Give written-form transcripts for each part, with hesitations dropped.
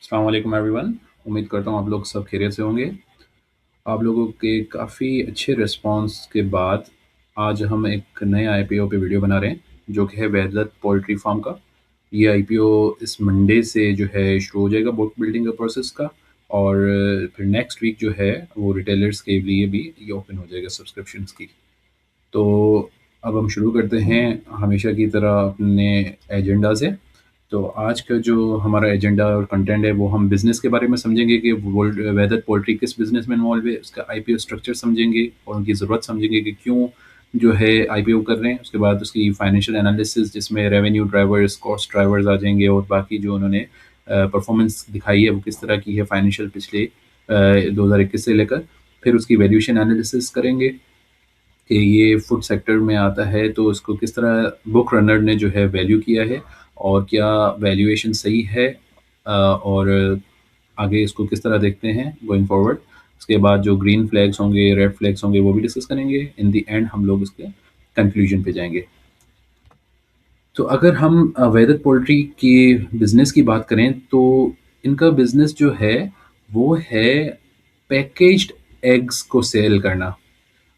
अस्सलाम वालेकुम एवरीवन। उम्मीद करता हूँ आप लोग सब खैरियत से होंगे। आप लोगों के काफ़ी अच्छे रिस्पॉन्स के बाद आज हम एक नए आईपीओ पे वीडियो बना रहे हैं, जो कि है वहदत पोल्ट्री फार्म का। ये आईपीओ इस मंडे से जो है शुरू हो जाएगा बुक बिल्डिंग का प्रोसेस का, और फिर नेक्स्ट वीक जो है वो रिटेलर्स के लिए भी ये ओपन हो जाएगा सब्सक्रिप्शंस की। तो अब हम शुरू करते हैं हमेशा की तरह अपने एजेंडा से। तो आज का जो हमारा एजेंडा और कंटेंट है वो हम बिज़नेस के बारे में समझेंगे कि वेदर पोल्ट्री किस बिज़नेस में इन्वॉल्व है, उसका आईपीओ स्ट्रक्चर समझेंगे और उनकी ज़रूरत समझेंगे कि क्यों जो है आईपीओ कर रहे हैं। उसके बाद उसकी फाइनेंशियल एनालिसिस जिसमें रेवेन्यू ड्राइवर्स, कॉस्ट ड्राइवर्स आ जाएंगे, और बाकी जो उन्होंने परफॉर्मेंस दिखाई है वो किस तरह की है फाइनेंशियल पिछले 2021 से लेकर। फिर उसकी वैल्यूएशन एनालिसिस करेंगे कि ये फूड सेक्टर में आता है तो इसको किस तरह बुक रनर ने जो है वैल्यू किया है, और क्या वैल्यूएशन सही है, और आगे इसको किस तरह देखते हैं गोइंग फॉरवर्ड। उसके बाद जो ग्रीन फ्लैग्स होंगे, रेड फ्लैग्स होंगे, वो भी डिस्कस करेंगे। इन द एंड हम लोग इसके कंक्लूजन पे जाएंगे। तो अगर हम वैदिक पोल्ट्री के बिज़नेस की बात करें तो इनका बिज़नेस जो है वो है पैकेज्ड एग्स को सेल करना।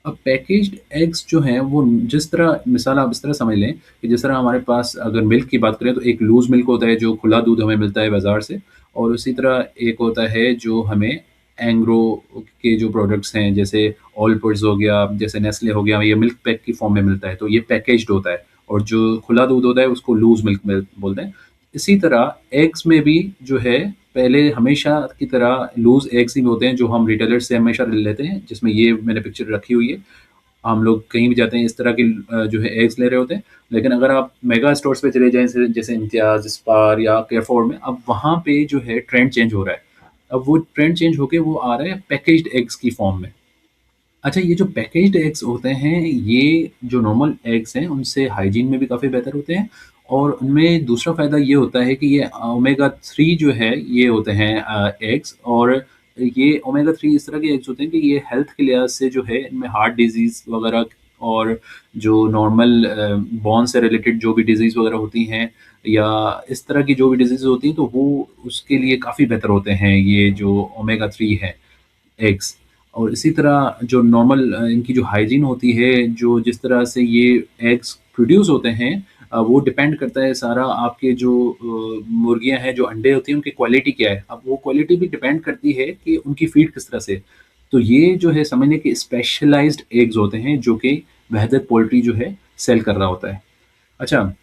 अब पैकेज्ड एग्स जो हैं वो जिस तरह, मिसाल आप इस तरह समझ लें कि जिस तरह हमारे पास अगर मिल्क की बात करें तो एक लूज़ मिल्क होता है जो खुला दूध हमें मिलता है बाज़ार से, और उसी तरह एक होता है जो हमें एंग्रो के जो प्रोडक्ट्स हैं जैसे ऑलपर्स हो गया, जैसे नेस्ले हो गया, ये मिल्क पैक की फॉर्म में मिलता है, तो ये पैकेज्ड होता है। और जो खुला दूध होता है उसको लूज़ मिल्क मिल्क बोलते हैं। इसी तरह एग्स में भी जो है पहले हमेशा की तरह लूज़ एग्स ही होते हैं जो हम रिटेलर से हमेशा ले लेते हैं, जिसमें ये मैंने पिक्चर रखी हुई है। हम लोग कहीं भी जाते हैं इस तरह की जो है एग्स ले रहे होते हैं। लेकिन अगर आप मेगा स्टोर्स पे चले जाएँ जैसे जैसे इम्तियाज़, स्पार या केयरफॉर में, अब वहाँ पे जो है ट्रेंड चेंज हो रहा है। अब वो ट्रेंड चेंज होके वो आ रहा है पैकेज्ड एग्स की फॉर्म में। अच्छा, ये जो पैकेज्ड एग्स होते हैं, ये जो नॉर्मल एग्स हैं, उनसे हाइजीन में भी काफ़ी बेहतर होते हैं, और उनमें दूसरा फ़ायदा ये होता है कि ये ओमेगा 3 जो है, ये होते हैं एग्स, और ये ओमेगा 3 इस तरह के एग्स होते हैं कि ये हेल्थ के लिहाज़ से जो है, इनमें हार्ट डिज़ीज़ वगैरह और जो नॉर्मल बोन से रिलेटेड जो भी डिज़ीज़ वगैरह होती हैं, या इस तरह की जो भी डिज़ीज़ होती हैं, तो वो उसके लिए काफ़ी बेहतर होते हैं, ये जो ओमेगा 3 है। एग्स। और इसी तरह जो नॉर्मल इनकी जो हाइजीन होती है, जो जिस तरह से ये एग्स प्रोड्यूस होते हैं, वो डिपेंड करता है सारा आपके जो मुर्गियाँ हैं, जो अंडे होती हैं, उनकी क्वालिटी क्या है। अब वो क्वालिटी भी डिपेंड करती है कि उनकी फीड किस तरह से है। तो ये जो है समझ लें कि स्पेशलाइज़्ड एग्स होते हैं, जो कि वहदत पोल्ट्री जो है सेल कर रहा होता है। अच्छा,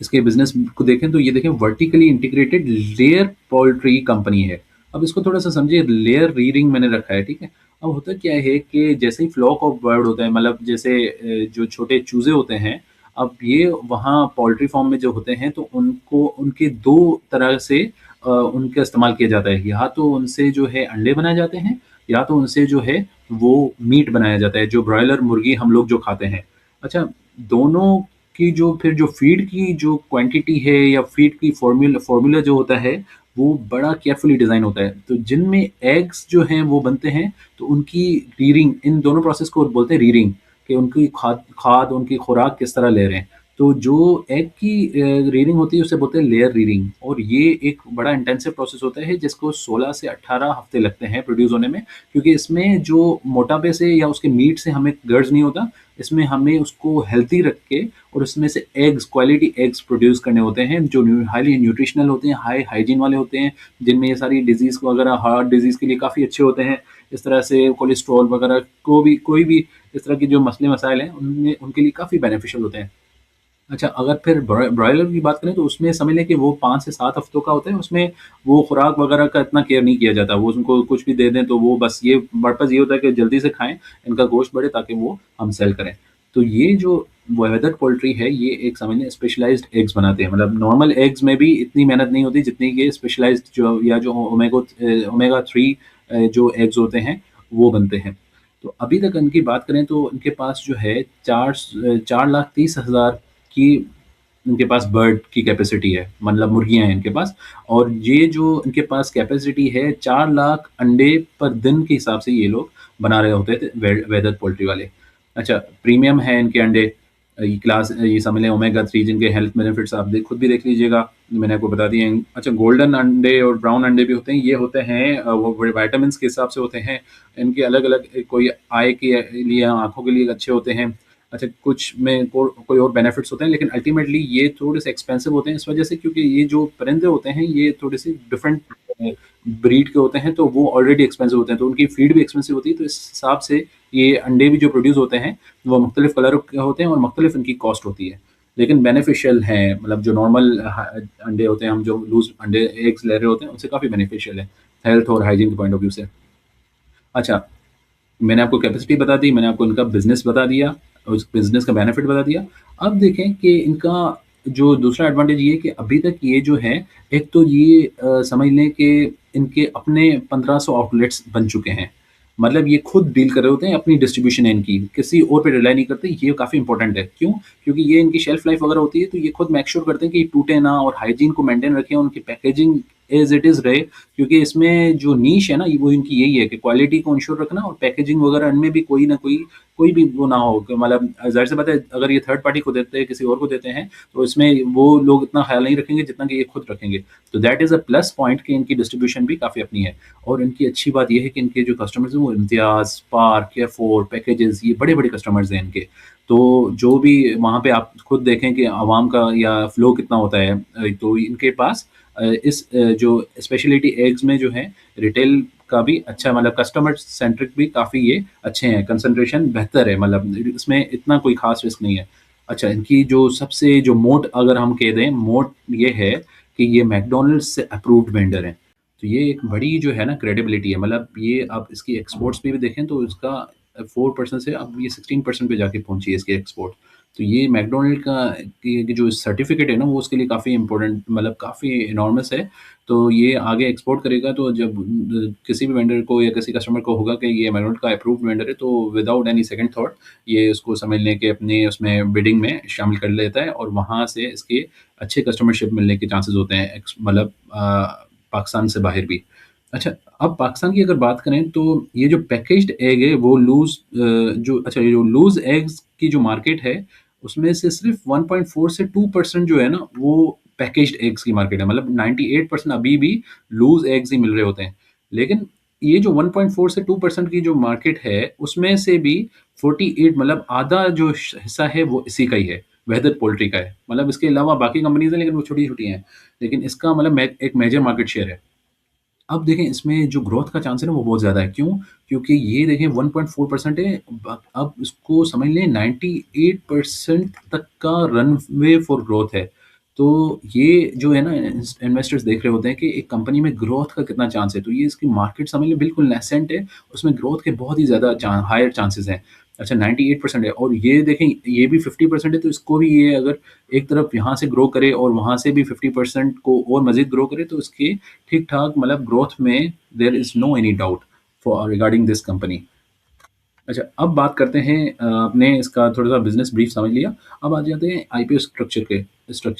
इसके बिज़नेस को देखें तो ये देखें vertically integrated layer poultry company है। अब इसको थोड़ा-सा समझिए, लेयर रीडिंग मैंने रखा है, ठीक है? अब होता क्या है कि जैसे ही फ्लॉक ऑफ बर्ड होता है, मतलब जैसे जो छोटे चूज़े होते हैं, अब ये वहाँ पोल्ट्री फार्म में जो होते हैं तो उनको उनके 2 तरह से उनका इस्तेमाल किया जाता है। या तो उनसे जो है अंडे बनाए जाते हैं, या तो उनसे जो है वो मीट बनाया जाता है, जो ब्रॉयलर मुर्गी हम लोग जो खाते हैं। अच्छा, दोनों की जो फिर जो फ़ीड की जो क्वांटिटी है, या फ़ीड की फ़ॉर्मूला जो होता है, वो बड़ा केयरफुली डिज़ाइन होता है। तो जिनमें एग्स जो हैं वो बनते हैं, तो उनकी रीडिंग, इन दोनों प्रोसेस को बोलते हैं रीडिंग, कि उनकी खाद उनकी खुराक किस तरह ले रहे हैं। तो जो एग की रीडिंग होती है उसे बोलते हैं लेयर रीडिंग, और ये एक बड़ा इंटेंसिव प्रोसेस होता है जिसको 16 से 18 हफ़्ते लगते हैं प्रोड्यूस होने में, क्योंकि इसमें जो मोटापे से या उसके मीट से हमें गर्ज़ नहीं होता। इसमें हमें उसको हेल्दी रख के और उसमें से एग्स, क्वालिटी एग्स प्रोड्यूस करने होते हैं, जो हाईली न्यूट्रिशनल होते हैं, हाई हाइजीन वाले होते हैं, जिनमें ये सारी डिजीज़ वगैरह, हार्ट डिजीज़ के लिए काफ़ी अच्छे होते हैं। इस तरह से कोलेस्ट्रॉल वगैरह को भी, कोई भी इस तरह के जो मसले मसाइल हैं, उनमें उनके लिए काफ़ी बेनिफिशियल होते हैं। अच्छा, अगर फिर ब्रॉयलर की बात करें तो उसमें समझ लें कि वो 5 से 7 हफ्तों का होता है। उसमें वो खुराक वगैरह का इतना केयर नहीं किया जाता। वो उनको कुछ भी दे दें तो वो बस ये पर्पज़ ये होता है कि जल्दी से खाएँ, इनका गोश्त बढ़े ताकि वो हम सेल करें। तो ये जो वेदर पोल्ट्री है, ये एक समझ लें स्पेशलाइज़्ड एग्स बनाते हैं। मतलब नॉर्मल एग्स में भी इतनी मेहनत नहीं होती जितनी कि स्पेशलाइज़्ड जो, या जो ओमेगा 3 जो एग्स होते हैं, वो बनते हैं। तो अभी तक इनकी बात करें तो इनके पास जो है 4,30,000 की इनके पास बर्ड की कैपेसिटी है, मतलब मुर्गियाँ हैं इनके पास। और ये जो इनके पास कैपेसिटी है, 4 लाख अंडे पर दिन के हिसाब से ये लोग बना रहे होते थे वेदर पोल्ट्री वाले। अच्छा, प्रीमियम है इनके अंडे, ये क्लास ये समझ लें ओमेगा 3 जिनके हेल्थ बेनिफिट्स आप खुद भी देख लीजिएगा, मैंने आपको बता दिए हैं। अच्छा, गोल्डन अंडे और ब्राउन अंडे भी होते हैं, ये होते हैं वो विटामिन के हिसाब से होते हैं। इनके अलग अलग कोई आई के लिए, आंखों के लिए अच्छे होते हैं। अच्छा, कुछ में कोई और बेनिफिट्स होते हैं, लेकिन अल्टीमेटली ये थोड़े से एक्सपेंसिव होते हैं इस वजह से, क्योंकि ये जो परिंदे होते हैं ये थोड़े से डिफरेंट ब्रीड के होते हैं, तो वो ऑलरेडी एक्सपेंसिव होते हैं, तो उनकी फीड भी एक्सपेंसिव होती है। तो इस हिसाब से ये अंडे भी जो प्रोड्यूस होते हैं वो मुख्तलिफ कलर के होते हैं और मुख्तलिफ इनकी कॉस्ट होती है, लेकिन बेनिफिशियल हैं। मतलब जो नॉर्मल अंडे होते हैं, हम जो लूज अंडे एग्स ले रहे होते हैं, उनसे काफ़ी बेनिफिशियल है हेल्थ और हाइजीन के पॉइंट ऑफ व्यू से। अच्छा, मैंने आपको कैपेसिटी बता दी, मैंने आपको इनका बिज़नेस बता दिया, उस बिज़नेस का बेनिफिट बता दिया। अब देखें कि इनका जो दूसरा एडवांटेज ये है कि अभी तक ये जो है, एक तो ये समझ लें कि इनके अपने 1500 आउटलेट्स बन चुके हैं। मतलब ये खुद डील कर रहे होते हैं, अपनी डिस्ट्रीब्यूशन है इनकी, किसी और पे रिलाय नहीं करते, ये काफ़ी इंपॉर्टेंट है। क्यों? क्योंकि ये इनकी शेल्फ लाइफ वगैरह होती है, तो ये खुद मेक श्योर करते हैं कि ये टूटे ना और हाइजीन को मेंटेन रखें, उनकी पैकेजिंग एज़ इट इज़ रहे। क्योंकि इसमें जो नीश है ना, वो इनकी यही है कि क्वालिटी को इंश्योर रखना और पैकेजिंग वगैरह इनमें भी कोई ना कोई भी वो ना हो कि मतलब ज़ाहिर सी बात है, अगर ये थर्ड पार्टी को देते हैं, किसी और को देते हैं, तो इसमें वो लोग इतना ख़्याल नहीं रखेंगे जितना कि ये खुद रखेंगे। तो that is a plus point कि इनकी डिस्ट्रीब्यूशन भी काफ़ी अपनी है। और इनकी अच्छी बात ये है कि इनके जो कस्टमर्स हैं वो इम्तियाज़, स्पार्क, केयर4, पैकेजेज़, ये बड़े-बड़े कस्टमर्स हैं इनके। तो जो भी वहाँ पे आप खुद देखें कि आवाम का या फ्लो कितना होता है, तो इनके पास जो स्पेशलिटी एग्स में जो है रिटेल का भी अच्छा, मतलब कस्टमर सेंट्रिक भी काफ़ी ये अच्छे हैं, कंसंट्रेशन बेहतर है, मतलब इसमें इतना कोई ख़ास रिस्क नहीं है। अच्छा, इनकी जो सबसे जो मोट अगर हम कह दें, मोट ये है कि ये मैकडॉनल्ड्स से अप्रूव्ड वेंडर हैं। तो ये एक बड़ी जो है ना क्रेडिबिलिटी है, मतलब ये आप इसकी एक्सपोर्ट्स पे भी देखें तो इसका 4% से अब ये 16% पे जाके पहुँची है इसकी एक्सपोर्ट। तो ये मैकडॉनल्ड का कि जो सर्टिफ़िकेट है ना, वो उसके लिए काफ़ी इम्पोर्टेंट, मतलब काफ़ी इनॉर्मस है। तो ये आगे एक्सपोर्ट करेगा, तो जब किसी भी वेंडर को या किसी कस्टमर को होगा कि ये मैकडॉनल्ड का अप्रूव्ड वेंडर है, तो विदाउट एनी सेकंड थॉट ये उसको समझ लें कि अपने उसमें बिडिंग में शामिल कर लेता है, और वहाँ से इसके अच्छे कस्टमरशिप मिलने के चांसेस होते हैं, मतलब पाकिस्तान से बाहर भी। अच्छा, अब पाकिस्तान की अगर बात करें तो ये जो पैकेज्ड एग है वो ये जो लूज़ एग्स की जो मार्केट है, उसमें से सिर्फ़ 1.4 से 2% जो है ना, वो पैकेज्ड एग्स की मार्केट है। मतलब 98% अभी भी लूज़ एग्स ही मिल रहे होते हैं। लेकिन ये जो 1.4 से 2% की जो मार्केट है, उसमें से भी 48, मतलब आधा जो हिस्सा है वो इसी का ही है, वहदत पोल्ट्री का है। मतलब इसके अलावा बाकी कंपनीज़ हैं, लेकिन वो छोटी-छोटी हैं। लेकिन इसका मतलब एक मेजर मार्केट शेयर है। अब देखें इसमें जो ग्रोथ का चांस है ना वो बहुत ज़्यादा है। क्यों? क्योंकि ये देखें 1.4% है, अब इसको समझ लें 98% तक का रनवे फॉर ग्रोथ है। तो ये जो है ना, इन्वेस्टर्स देख रहे होते हैं कि एक कंपनी में ग्रोथ का कितना चांस है, तो ये इसकी मार्केट समझ लें बिल्कुल नेसेंट है, उसमें ग्रोथ के बहुत ही ज़्यादा हायर चांसेस हैं। अच्छा, 98% है, और ये देखें ये भी 50% है, तो इसको भी ये अगर एक तरफ यहाँ से ग्रो करे और वहाँ से भी 50% को और मज़ीद ग्रो करे, तो इसके ठीक-ठाक मतलब ग्रोथ में there is no any doubt for regarding this company. अच्छा, अब बात करते हैं आपने इसका थोड़ा-सा बिज़नेस ब्रीफ समझ लिया, अब आ जाते हैं आईपीओ स्ट्रक्चर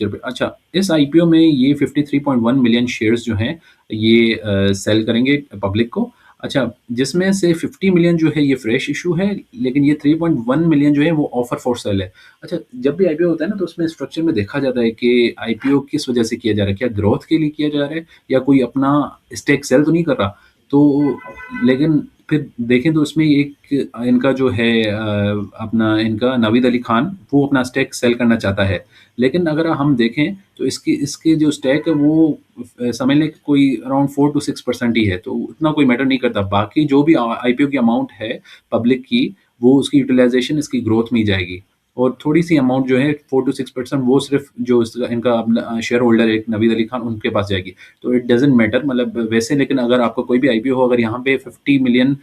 पे। अच्छा, इस आईपीओ में ये 53.1 मिलियन शेयर्स जो हैं, ये सेल करेंगे पब्लिक को। अच्छा, जिसमें से 50 मिलियन जो है ये फ्रेश इश्यू है, लेकिन ये 3.1 मिलियन जो है वो ऑफर फॉर सेल है। अच्छा, जब भी आईपीओ होता है ना, तो उसमें स्ट्रक्चर में देखा जाता है कि आईपीओ किस वजह से किया जा रहा है, क्या ग्रोथ के लिए किया जा रहा है या कोई अपना स्टेक सेल तो नहीं कर रहा? तो लेकिन फिर देखें तो उसमें एक इनका जो है अपना इनका नावीद अली खान, वो अपना स्टेक सेल करना चाहता है। लेकिन अगर हम देखें तो इसके जो स्टेक है वो समझ लें कि कोई अराउंड 4 टू 6% ही है, तो उतना कोई मैटर नहीं करता। बाकी जो भी आईपीओ की अमाउंट है पब्लिक की, वो उसकी यूटिलाइज़ेशन इसकी ग्रोथ में ही जाएगी। और थोड़ी-सी अमाउंट जो है 4 टू 6% वो सिर्फ़ जो इनका अपना शेयर होल्डर है एक नवीद अली खान, उनके पास जाएगी। तो इट डज़न्ट मैटर, मतलब वैसे, लेकिन अगर आपका कोई भी आईपीओ हो, अगर यहाँ पे 50 मिलियन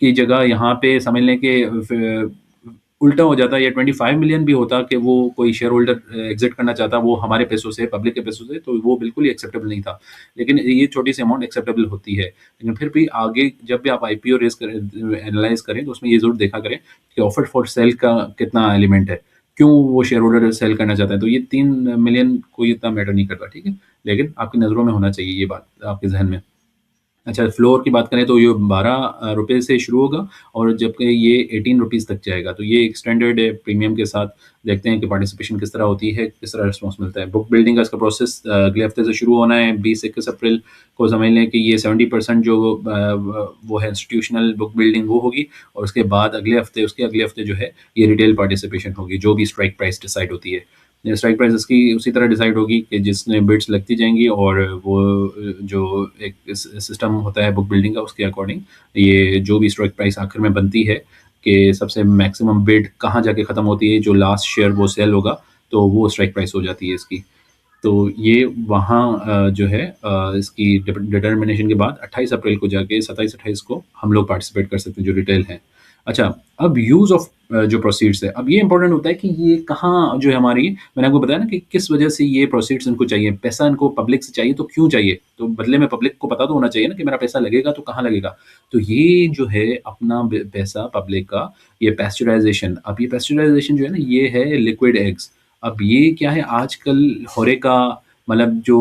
की जगह यहाँ पे समझ लें कि उल्टा हो जाता, या 25 मिलियन भी होता कि वो कोई शेयर होल्डर एग्ज़िट करना चाहता, वो हमारे पैसों से, पब्लिक के पैसों से, तो वो बिल्कुल ही एक्सेप्टेबल नहीं था। लेकिन ये छोटी-सी अमाउंट एक्सेप्टेबल होती है। लेकिन फिर भी आगे जब भी आप आईपीओ रेज़ करें, एनालाइज़ करें, तो उसमें ये ज़रूर देखा करें कि ऑफर फॉर सेल का कितना एलिमेंट है। क्यों वो शेयर होल्डर सेल करना चाहता है? तो ये 3 मिलियन कोई इतना मैटर नहीं करता, ठीक है? लेकिन आपकी नज़रों में होना चाहिए ये बात, आपके ज़हन में। अच्छा, फ्लोर की बात करें तो ये 12 रुपए से शुरू होगा और जबकि ये 18 रुपीज़ तक जाएगा। तो ये एक स्टैंडर्ड है, प्रीमियम के साथ देखते हैं कि पार्टिसिपेशन किस तरह होती है, किस तरह रिस्पॉन्स मिलता है। बुक बिल्डिंग का इसका प्रोसेस अगले हफ्ते से शुरू होना है, 20-21 अप्रैल को समझ लें कि ये 70% जो वो है इंस्टीट्यूशनल बुक बिल्डिंग वो होगी और उसके बाद अगले हफ्ते, उसके अगले हफ्ते जो है, ये रिटेल पार्टिसिपेशन होगी, जो भी स्ट्राइक प्राइस डिसाइड होती है। स्ट्राइक प्राइस इसकी उसी तरह डिसाइड होगी कि जिसमें बिड्स लगती जाएँगी और वो जो एक सिस्टम होता है बुक बिल्डिंग का उसके अकॉर्डिंग ये जो भी स्ट्राइक प्राइस आखिर में बनती है कि सबसे मैक्सिमम बिड कहाँ जाके ख़त्म होती है, जो लास्ट शेयर वो सेल होगा, तो वो स्ट्राइक प्राइस हो जाती है इसकी। तो ये वहाँ जो है इसकी डिटर्मिनेशन के बाद 28 अप्रैल को जाके 27-28 को हम लोग पार्टिसिपेट कर सकते हैं जो रिटेल हैं। अच्छा, अब यूज़ ऑफ जो प्रोसीड्स है, अब ये इम्पोर्टेंट होता है कि ये कहाँ जो है हमारी मैंने आपको बताया ना कि किस वजह से ये प्रोसीड्स इनको चाहिए। पैसा इनको पब्लिक से चाहिए तो क्यों चाहिए? तो बदले में पब्लिक को पता तो होना चाहिए ना कि मेरा पैसा लगेगा तो कहाँ लगेगा? तो ये जो है अपना पैसा पब्लिक का ये पैस्चराइज़ेशन अब ये पैस्चराइज़ेशन जो है ना ये है लिक्विड एग्स। अब ये क्या है आजकल होरेका मतलब जो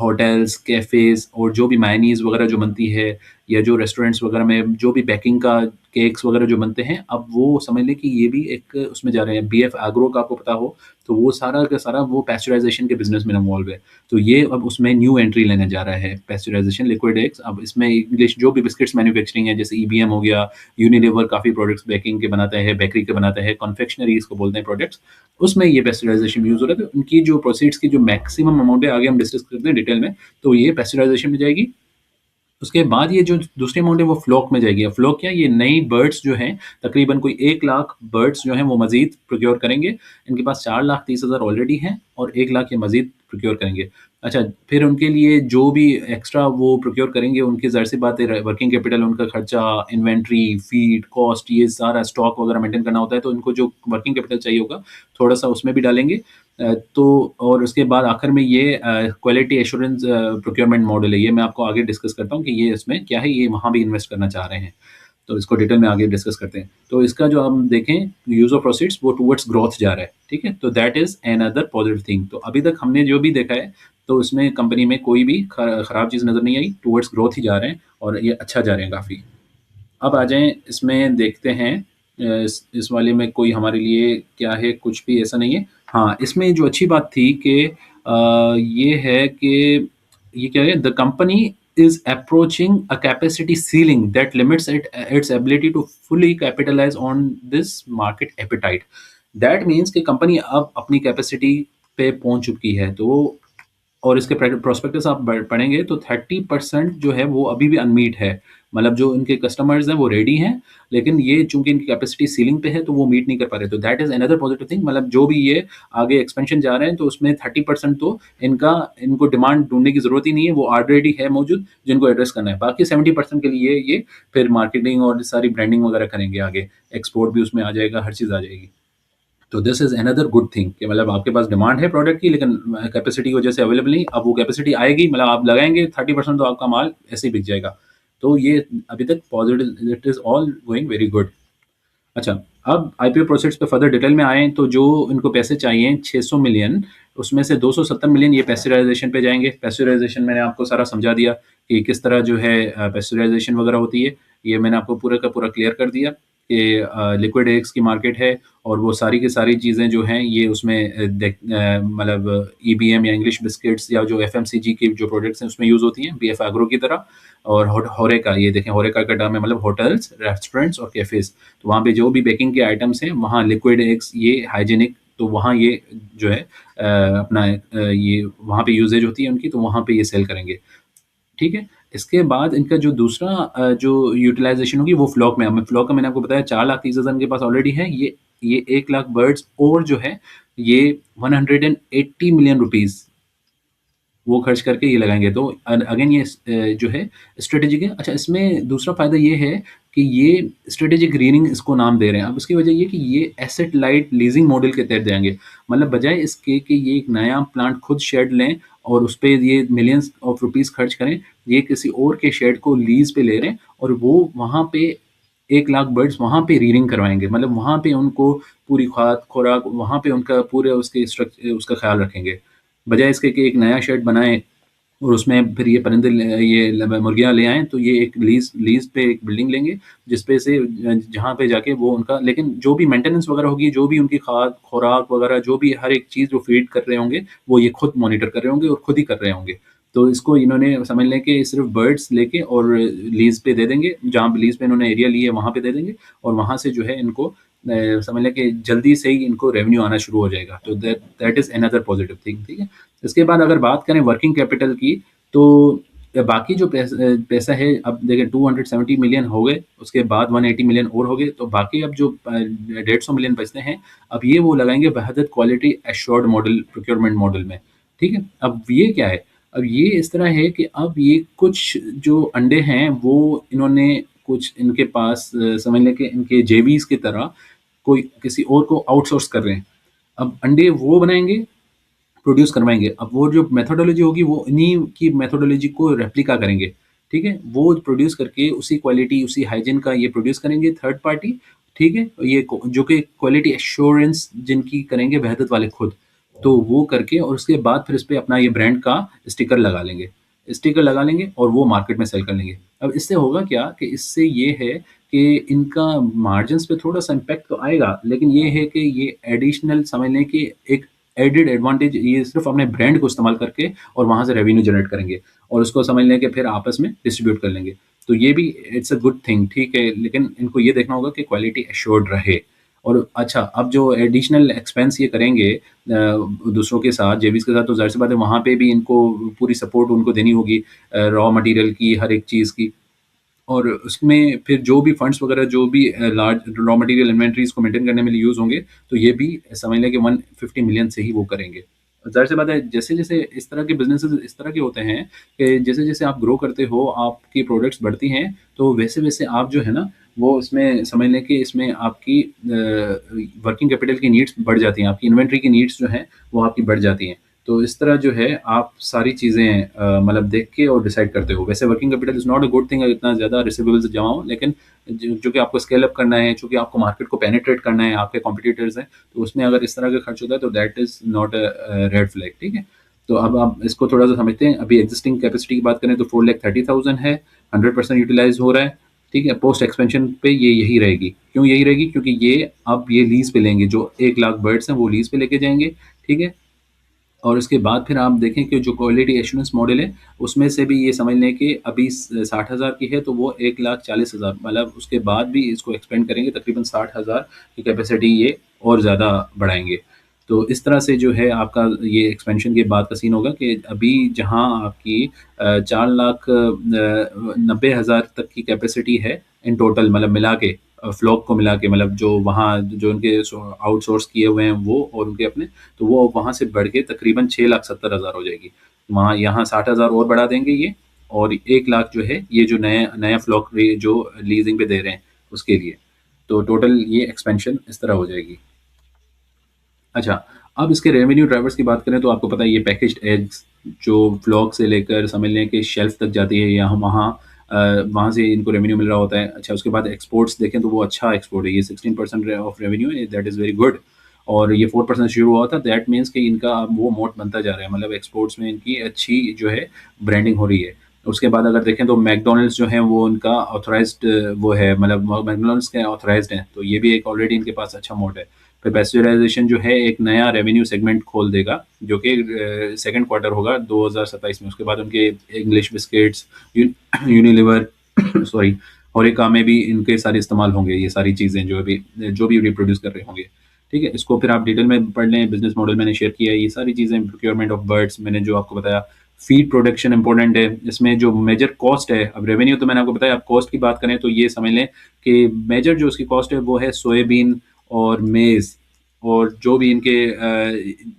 होटल्स, कैफ़ेज़ और जो भी मेयोनीज़ वग़ैरह जो बनती है या जो रेस्टोरेंट्स वग़ैरह में जो भी बेकिंग का केक्स वग़ैरह जो बनते हैं, अब वो समझ लें कि ये भी एक उसमें जा रहे हैं। बीएफ एग्रो का आपको पता हो, तो वो सारा का सारा वो पैस्चराइज़ेशन के बिज़नेस में इन्वॉल्व है। तो ये अब उसमें न्यू एंट्री लेने जा रहा है, पैस्चराइज़ेशन लिक्विड एग्स। अब इसमें इंग्लिश जो भी बिस्किट्स मैन्युफैक्चरिंग है, जैसे ईबीएम हो गया, यूनिलीवर काफ़ी प्रोडक्ट्स बेकिंग के बनाता है, बेकरी के बनाता है, कन्फेक्शनरी इसको बोलते हैं प्रोडक्ट्स। उसमें ये पैस्चराइज़ेशन यूज़ हो रहा है, तो उनकी जो प्रोसीड्स की जो मैक्सिमम अमाउंट है, आगे हम डिस्कस करते हैं डिटेल में, तो ये पैस्चराइज़ेशन में जाएगी। उसके बाद ये जो दूसरी अमाउंट है वो फ्लॉक में जाएगी। अब फ्लॉक क्या है? ये नई बर्ड्स जो हैं तकरीबन कोई 1 लाख बर्ड्स जो हैं वो मज़ीद प्रोक्योर करेंगे। इनके पास 4,30,000 ऑलरेडी हैं और 1 लाख ये मज़ीद प्रोक्योर करेंगे। अच्छा, फिर उनके लिए जो भी एक्स्ट्रा वो प्रोक्योर करेंगे उनकी ज़ाहिर-सी बात है वर्किंग कैपिटल उनका खर्चा, इन्वेंटरी, फीड, कॉस्ट ये सारा स्टॉक वगैरह मेंटेन करना होता है तो इनको जो वर्किंग कैपिटल चाहिए होगा, थोड़ा-सा उसमें भी डालेंगे। तो और उसके बाद आखिर में ये क्वालिटी एश्योरेंस प्रोक्योरमेंट मॉडल है, ये मैं आपको आगे डिस्कस करता हूँ कि ये इसमें क्या है, ये वहाँ भी इन्वेस्ट करना चाह रहे हैं। तो इसको डिटेल में आगे डिस्कस करते हैं। तो इसका जो हम देखें यूज़ ऑफ प्रोसीड्स वो टुवर्ड्स ग्रोथ जा रहा है, ठीक है? तो that is another positive thing. तो अभी तक हमने जो भी देखा है, तो उसमें कंपनी में कोई भी खराब चीज़ नज़र नहीं आई, टुवर्ड्स ग्रोथ ही जा रहे हैं और ये अच्छा जा रहे हैं काफ़ी। अब आ जाएँ इसमें देखते हैं इस वाले में कोई हमारे लिए क्या है, कुछ भी ऐसा नहीं है। हाँ, इसमें जो अच्छी बात थी कि ये है कि ये क्या है the company is approaching a capacity ceiling that limits its ability to fully capitalize on this market appetite. That means कि कंपनी अब अपनी कैपेसिटी पे पहुँच चुकी है। तो और इसके प्रोस्पेक्टस आप पढ़ेंगे तो 30% जो है वो अभी भी अनमीट है। मतलब जो इनके कस्टमर्स हैं वो रेडी हैं, लेकिन ये चूँकि इनकी कैपेसिटी सीलिंग पे है तो वो मीट नहीं कर पा रहे। तो that is another positive thing मतलब जो भी ये आगे एक्सपेंशन जा रहे हैं तो उसमें 30% तो इनको डिमांड ढूँढने की ज़रूरत ही नहीं है, वो ऑलरेडी है मौजूद जिनको एड्रेस करना है। बाकी 70% के लिए ये फिर मार्केटिंग और सारी ब्रांडिंग वगैरह करेंगे आगे। एक्सपोर्ट भी उसमें आ जाएगा, हर चीज़ आ जाएगी। तो this is another good thing कि मतलब आपके पास डिमांड है प्रोडक्ट की लेकिन कैपेसिटी की वजह से अवेलेबल नहीं। अब वो कैपेसिटी आएगी मतलब आप लगाएँगे 30% तो आपका माल ऐसे ही बिक जाएगा। तो ये अभी तक positive it is all going very good. अच्छा, अब आईपीओ प्रोसेस पे फर्दर डिटेल में आएँ तो जो इनको पैसे चाहिए 600 मिलियन उसमें से 270 मिलियन ये पैस्चराइज़ेशन पे जाएँगे। पैस्चराइज़ेशन मैंने आपको सारा समझा दिया कि किस तरह जो है पैस्चराइज़ेशन वगैरह होती है। ये मैंने आपको पूरा का पूरा क्लियर कर दिया कि लिक्विड एग्स की मार्केट है और वो सारी की सारी चीज़ें जो हैं ये उसमें मतलब ईबीएम या इंग्लिश बिस्किट्स या जो एफएमसीजी की जो प्रोडक्ट्स हैं उसमें यूज़ होती हैं, बीएफ एग्रो की तरह। और होरेका ये देखें होरेका का टर्म है मतलब होटल्स, रेस्टोरेंट्स और कैफ़ेज़। तो वहाँ पे जो भी बेकिंग के आइटम्स हैं, वहाँ लिक्विड एग्स ये हाइजीनिक तो वहाँ ये जो है अपना ये वहाँ पे यूसेज होती है उनकी, तो वहाँ पे ये सेल करेंगे, ठीक है? इसके बाद इनका जो दूसरा जो यूटिलाइज़ेशन होगी वो फ्लॉक में। अब फ्लॉक का मैंने आपको बताया 4,30,000 इनके पास ऑलरेडी है। ये 1 लाख बर्ड्स और जो है ये 180 मिलियन रुपीज़ वो खर्च करके ये लगाएँगे। तो अगेन ये जो है स्ट्रैटेजिक है। अच्छा इसमें दूसरा फ़ायदा ये है कि ये स्ट्रैटेजिक ग्रीनिंग इसको नाम दे रहे हैं। अब इसकी वजह ये है कि ये एसेट लाइट लीज़िंग मॉडल के तहत जाएँगे। मतलब बजाय इसके कि ये एक नया प्लांट खुद शेड लें और उसपे ये मिलियंस ऑफ रुपीज़ खर्च करें, ये किसी और के शेड को लीज़ पे ले रहे हैं और वो वहाँ पे 1 लाख बर्ड्स वहाँ पे रीयरिंग करवाएँगे। मतलब वहाँ पे उनको पूरी खाद, खुराक वहाँ पे उनका पूरे उसके उसका ख़्याल रखेंगे। बजाय इसके कि एक नया शेड बनाएँ और उसमें फिर ये परिंदे मुर्गियाँ ले आएँ, तो ये एक लीज़ लीज़ पे एक बिल्डिंग लेंगे, जिस पे से जहाँ पे जाके वो उनका, लेकिन जो भी मेंटेनेंस वगैरह होगी, जो भी उनकी खाद, खुराक वगैरह, जो भी हर एक चीज़ जो फ़ीड कर रहे होंगे, वो ये खुद मॉनिटर कर रहे होंगे और खुद ही कर रहे होंगे। तो इसको इन्होंने समझ लें कि सिर्फ़ बर्ड्स लेके और लीज़ पे दे देंगे, जहाँ पे लीज़ पे इन्होंने एरिया ली है, वहाँ पे दे देंगे और वहाँ से जो है इनको समझ लें कि जल्दी से ही इनको रेवेन्यू आना शुरू हो जाएगा। तो that that is another positive thing, ठीक है? इसके बाद अगर बात करें वर्किंग कैपिटल की, तो बाकी जो पैसा है, अब देखिए 270 मिलियन हो गए, उसके बाद 180 मिलियन और हो गए, तो बाकी अब जो 150 मिलियन बचते हैं, अब ये वो लगाएँगे वहदत quality assured model, procurement model में, ठीक है? अब ये क्या है? अब ये इस तरह है कि अब ये कुछ जो अंडे हैं, वो इन्होंने कुछ इनके पास समझ लें कि इनके जेवीज़ की तरह कोई किसी और को आउटसोर्स कर रहे हैं। अब अंडे वो बनाएँगे, प्रोड्यूस करवाएँगे। अब वो जो मेथोडोलॉजी होगी, वो इन्हीं की मेथोडोलॉजी को रेप्लिका करेंगे, ठीक है? वो प्रोड्यूस करके उसी क्वालिटी, उसी हाइजीन का ये प्रोड्यूस करेंगे थर्ड पार्टी, ठीक है? ये को जो कि क्वालिटी एश्योरेंस जिनकी करेंगे वहदत वाले खुद। तो वो करके और उसके बाद फिर इसपे अपना ये ब्रांड का स्टिकर लगा लेंगे। स्टिकर लगा लेंगे और वो मार्केट में सेल कर लेंगे। अब इससे होगा क्या कि इससे ये है कि इनका मार्जिन्स पे थोड़ा-सा इम्पैक्ट तो आएगा, लेकिन ये है कि ये एडिशनल समझ लें कि एक एडेड एडवांटेज, ये सिर्फ़ अपने ब्रांड को इस्तेमाल करके और वहाँ से रेवेन्यू जनरेट करेंगे और उसको समझ लें कि फिर आपस में डिस्ट्रीब्यूट कर लेंगे। तो ये भी इट्स अ गुड थिंग, ठीक है, लेकिन इनको ये देखना होगा कि क्वालिटी एश्योर्ड रहे। और अच्छा, अब जो एडिशनल एक्सपेंस ये करेंगे दूसरों के साथ, जेवीज़ के साथ, तो ज़ाहिर-सी बात है वहाँ पे भी इनको पूरी सपोर्ट उनको देनी होगी, रॉ मटेरियल की, हर एक चीज़ की। और उसमें फिर जो भी फंड्स वगैरह, जो भी लार्ज रॉ मटेरियल इन्वेंटरीज़ को मेंटेन करने में लिए यूज़ होंगे, तो ये भी समझ लें कि 150 मिलियन से ही वो करेंगे। ज़ाहिर-सी बात है, जैसे-जैसे इस तरह के बिज़नेसेस इस तरह के होते हैं कि जैसे-जैसे आप ग्रो करते हो, आपकी प्रोडक्ट्स बढ़ती हैं, तो वैसे-वैसे आप जो है ना, वो इसमें समझ लें कि इसमें आपकी वर्किंग कैपिटल की नीड्स बढ़ जाती हैं, आपकी इन्वेंटरी की नीड्स जो हैं, वो आपकी बढ़ जाती हैं। तो इस तरह जो है आप सारी चीज़ें मतलब देख के और डिसाइड करते हो। वैसे working capital is not a good thing, अगर इतना ज़्यादा रिसीवेबल्स जमा हो, लेकिन चूँकि आपको स्केल अप करना है, चूँकि आपको मार्केट को पेनिट्रेट करना है, आपके कॉम्पिटिटर्स हैं, तो उसमें अगर इस तरह का खर्च होता है, तो that is not red flag, ठीक है? तो अब आप इसको थोड़ा-सा समझते हैं। अभी एक्जिस्टिंग कैपेसिटी की बात करें तो 4,30,000 है, 100% यूटिलाइज़ हो रहा है, ठीक है? पोस्ट एक्सपेंशन पे ये यही रहेगी। क्यों यही रहेगी? क्योंकि ये अब ये लीज़ पे लेंगे, जो 1 लाख बर्ड्स हैं, वो लीज़ पे लेके जाएँगे, ठीक है? और उसके बाद फिर आप देखें कि जो क्वालिटी एश्योरेंस मॉडल है, उसमें से भी ये समझ लें कि अभी 60,000 की है, तो वो 1,40,000, मतलब उसके बाद भी इसको एक्सपेंड करेंगे, तकरीबन 60,000 की कैपेसिटी ये और ज़्यादा बढ़ाएँगे। तो इस तरह से जो है आपका ये एक्सपेंशन के बाद का सीन होगा कि अभी जहाँ आपकी 4,90,000 तक की कैपेसिटी है इन टोटल, मतलब मिला के, फ्लॉक को मिला के, मतलब जो वहाँ जो उनके आउटसोर्स किए हुए हैं वो और उनके अपने, तो वो वहाँ से बढ़ के तकरीबन 6,70,000 हो जाएगी। वहाँ यहाँ 60,000 और बढ़ा देंगे ये, और 1 लाख जो है ये जो नया नया फ्लॉक जो लीजिंग पे दे रहे हैं उसके लिए। तो टोटल ये एक्सपेंशन इस तरह हो जाएगी। अच्छा, अब इसके रेवेन्यू ड्राइवर्स की बात करें तो आपको पता है ये पैकेज्ड एग्स जो फ्लॉक से लेकर समझ लें कि शेल्फ तक जाती है, या हम वहाँ वहाँ से इनको रेवेन्यू मिल रहा होता है। अच्छा, उसके बाद एक्सपोर्ट्स देखें तो वो अच्छा एक्सपोर्ट है, ये 16% ऑफ रेवेन्यू है, दैट इज़ वेरी गुड। और ये 4% शुरू हुआ था, दैट मीन्स कि इनका अब वो मोड बनता जा रहा है, मतलब एक्सपोर्ट्स में इनकी अच्छी जो है ब्रांडिंग हो रही है। उसके बाद अगर देखें तो मैकडॉनल्ड्स जो है वो उनका ऑथराइज़्ड वो है, मतलब मैकडॉनल्ड्स के ऑथराइज़्ड हैं, तो ये भी एक ऑलरेडी इनके पास अच्छा मोड है। फिर पैस्चराइज़ेशन जो है एक नया रेवेन्यू सेगमेंट खोल देगा, जो कि सेकंड क्वार्टर होगा 2027 में। उसके बाद उनके इंग्लिश बिस्किट्स, यूनिलीवर सॉरी, होरेका में भी इनके सारे इस्तेमाल होंगे, ये सारी चीज़ें जो भी रिप्रोड्यूस कर रहे होंगे। ठीक है? इसको फिर आप डिटेल में पढ़ लें, बिज़नेस मॉडल मैंने शेयर किया है, ये सारी चीज़ें, प्रोक्योरमेंट ऑफ बर्ड्स मैंने जो आपको बताया, फीड प्रोडक्शन इम्पोर्टेंट है, इसमें जो मेजर कॉस्ट है, अब रेवेन्यू तो मैंने आपको बताया, अब कॉस्ट की बात करें तो ये समझ लें कि मेजर जो उसकी कॉस्ट है वो है सोयाबीन और मेज़, और जो भी इनके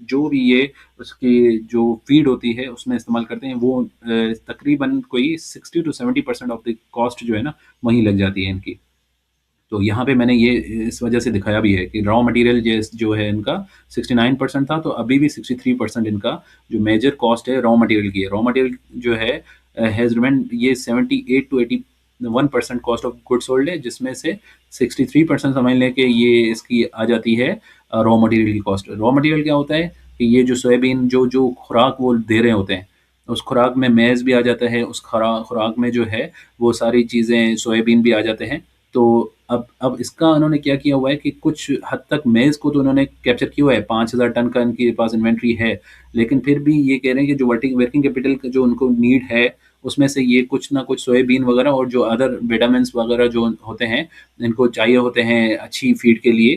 जो भी ये उसकी जो फ़ीड होती है उसमें इस्तेमाल करते हैं, वो तकरीबन कोई 60 टू 70% ऑफ द कॉस्ट जो है ना, वहीं लग जाती है इनकी। तो यहाँ पे मैंने ये इस वजह से दिखाया भी है कि रॉ मटेरियल जो है इनका 69% था, तो अभी भी 63% इनका जो मेजर कॉस्ट है रॉ मटेरियल की है। रॉ मटेरियल जो है हैज़ रिमेन्ड ये 78 to 81% cost of goods sold है, जिसमें से 63% समझ लें कि ये इसकी आ जाती है रॉ मटेरियल की कॉस्ट। रॉ मटेरियल क्या होता है कि ये जो सोयाबीन जो जो खुराक वो दे रहे होते हैं, उस खुराक में मेज़ भी आ जाता है, उस खुराक में जो है वो सारी चीज़ें सोयाबीन भी आ जाते हैं। तो अब इसका उन्होंने क्या किया हुआ है कि कुछ हद तक मेज़ को तो उन्होंने कैप्चर किया हुआ है, 5,000 टन का इनके पास इन्वेंटरी है। लेकिन फिर भी ये कह रहे हैं कि जो वर्किंग कैपिटल का जो उनको नीड है, उसमें से ये कुछ ना कुछ सोयाबीन वगैरह और जो अदर विटामिन्स वगैरह जो होते हैं, इनको चाहिए होते हैं अच्छी फ़ीड के लिए।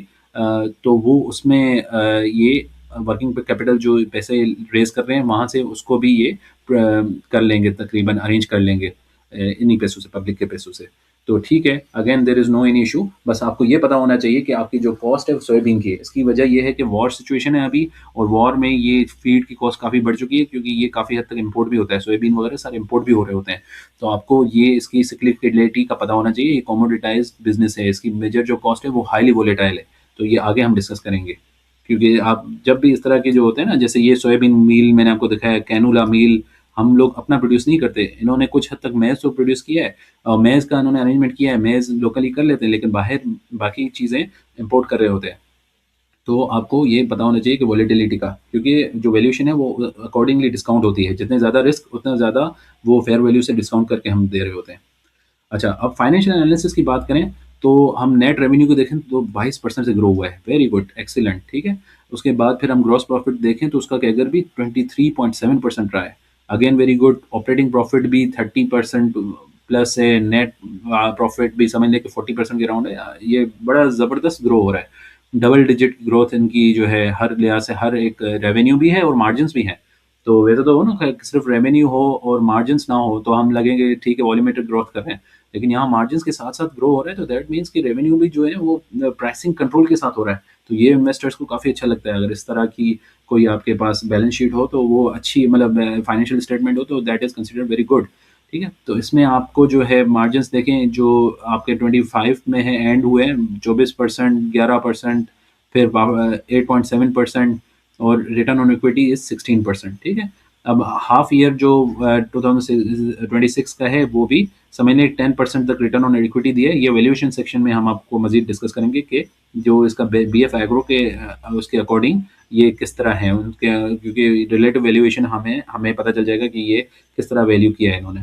तो वो उसमें ये वर्किंग कैपिटल जो पैसे रेज़ कर रहे हैं, वहाँ से उसको भी ये कर लेंगे, तकरीबन अरेंज कर लेंगे इन्हीं पैसों से, पब्लिक के पैसों से। तो ठीक है, again there is no any issue. बस आपको ये पता होना चाहिए कि आपकी जो कॉस्ट है सोयाबीन की है, इसकी वजह ये है कि वॉर सिचुएशन है अभी, और वॉर में ये फीड की कॉस्ट काफ़ी बढ़ चुकी है, क्योंकि ये काफ़ी हद तक इम्पोर्ट भी होता है, सोयाबीन वगैरह सारे इम्पोर्ट भी हो रहे होते हैं। तो आपको ये इसकी सिक्लिबिलिटी का पता होना चाहिए। ये कमोडिटाइज्ड बिजनेस है, इसकी मेजर जो कॉस्ट है वो हाईली वोलेटाइल है। तो ये आगे हम डिस्कस करेंगे, क्योंकि आप जब भी इस तरह के जो होते हैं ना, जैसे ये सोयाबीन मील मैंने आपको दिखाया, कैनोला मील, हम लोग अपना प्रोड्यूस नहीं करते। इन्होंने कुछ हद तक मेज़ तो प्रोड्यूस किया है, और मेज़ का इन्होंने अरेंजमेंट किया है, मेज़ लोकली कर लेते हैं, लेकिन बाहर बाकी चीज़ें इम्पोर्ट कर रहे होते हैं। तो आपको ये पता होना चाहिए कि वोलेटिलिटी का, क्योंकि जो वैल्यूएशन है वो अकॉर्डिंगली डिस्काउंट होती है। जितने ज़्यादा रिस्क, उतना ज़्यादा वो फेयर वैल्यू से डिस्काउंट करके हम दे रहे होते हैं। अच्छा, अब फाइनेंशियल एनालिसिस की बात करें, तो हम नेट रेवेन्यू को देखें तो 22% से ग्रो हुआ है। वेरी गुड, एक्सीलेंट, ठीक है। उसके बाद फिर हम ग्रॉस प्रॉफिट देखें तो उसका कैगर भी 23.7% रहा है। Again very good. Operating profit भी 30% प्लस है। नेट प्रॉफिट भी समझ लें कि 40% के राउंड है। ये बड़ा ज़बरदस्त ग्रो हो रहा है। डबल डिजिट ग्रोथ इनकी जो है, हर लिहाज से, हर एक रेवेन्यू भी है और मार्जिन्स भी हैं। तो वैसे तो हो ना, सिर्फ रेवेन्यू हो और मार्जिन्स ना हो तो हम लगेंगे ठीक है वॉल्यूमेट्रिक ग्रोथ कर रहे हैं, लेकिन यहाँ मार्जिन्स के साथ साथ ग्रो हो रहा है, तो दैट मीन्स कि रेवेन्यू भी जो है वो प्राइसिंग कंट्रोल के साथ हो रहा है। तो ये इन्वेस्टर्स को काफ़ी अच्छा लगता है। अगर इस तरह की कोई आपके पास बैलेंस शीट हो तो वो अच्छी, मतलब फाइनेंशियल स्टेटमेंट हो, तो that is considered very good. ठीक है, तो इसमें आपको जो है मार्जिन्स देखें, जो आपके 25 में है एंड हुए हैं, 24%, 11%, फिर 8.7%, और रिटर्न ऑन इक्विटी इज 16%। ठीक है। अब हाफ ईयर जो 2026 का है, वो भी समझ लें 10% तक रिटर्न ऑन इक्विटी दिया है। ये वैल्यूएशन सेक्शन में हम आपको मजीद डिस्कस करेंगे कि जो इसका BF एग्रो के उसके अकॉर्डिंग ये किस तरह है उनके, क्योंकि रिलेटिव वैल्यूएशन हमें हमें पता चल जाएगा कि ये किस तरह वैल्यू किया है इन्होंने।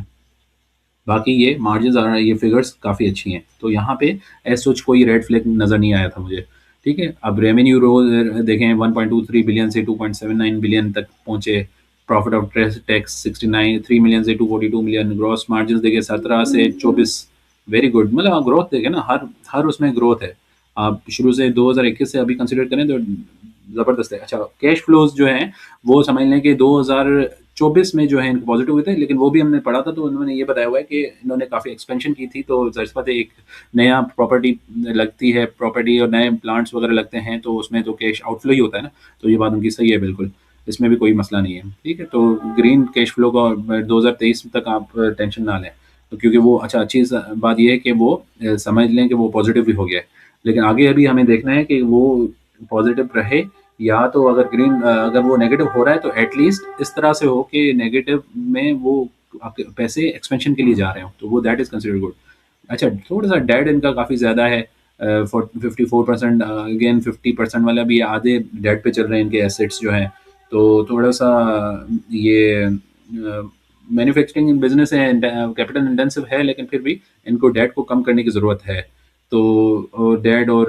बाकी ये मार्जिन्स और ये फिगर्स काफ़ी अच्छी हैं, तो यहाँ पे एज़ सच कोई रेड फ्लैग नज़र नहीं आया था मुझे। ठीक है, अब रेवेन्यू रो देखें, 1.23 बिलियन से 2.79 बिलियन तक पहुँचे। प्रॉफिट ऑफ टैक्स 3 मिलियन से 242 मिलियन। ग्रॉस मार्जिन्स देखें 17 से 24। वेरी गुड, मतलब आप ग्रोथ देखें ना, हर हर उसमें ग्रोथ है। आप शुरू से 2021 से अभी कंसिडर करें तो ज़बरदस्त है। अच्छा, कैश फ्लोज जो हैं वो समझ लें कि 2024 में जो है इनको पॉजिटिव हुए थे, लेकिन वो भी हमने पढ़ा था तो उन्होंने ये बताया हुआ है कि इन्होंने काफ़ी एक्सपेंशन की थी, तो ज़ाहिर सी बात है एक नया प्रॉपर्टी लगती है, प्रॉपर्टी और नए प्लांट्स वगैरह लगते हैं, तो उसमें तो कैश आउटफ्लो ही होता है ना। तो ये बात उनकी सही है बिल्कुल, इसमें भी कोई मसला नहीं है। ठीक है, तो ग्रीन कैश फ्लो का 2023 तक आप टेंशन ना लें, तो क्योंकि वो अच्छा अच्छी बात ये है कि वो समझ लें कि वो पॉजिटिव भी हो गया है। लेकिन आगे अभी हमें देखना है कि वो पॉजिटिव रहे, या तो अगर अगर वो नेगेटिव हो रहा है तो एटलीस्ट इस तरह से हो कि नेगेटिव में वो आपके पैसे एक्सपेंशन के लिए जा रहे हो, तो वो दैट इज कंसिडर्ड गुड। अच्छा, थोड़ा सा डेट इनका काफ़ी ज़्यादा है, 54%। अगेन 50% वाला भी आधे डेट पे चल रहे हैं इनके एसेट्स जो हैं। तो थोड़ा सा ये मैन्युफैक्चरिंग बिजनेस है, कैपिटल इंटेंसिव है, लेकिन फिर भी इनको डेट को कम करने की ज़रूरत है। तो डेट और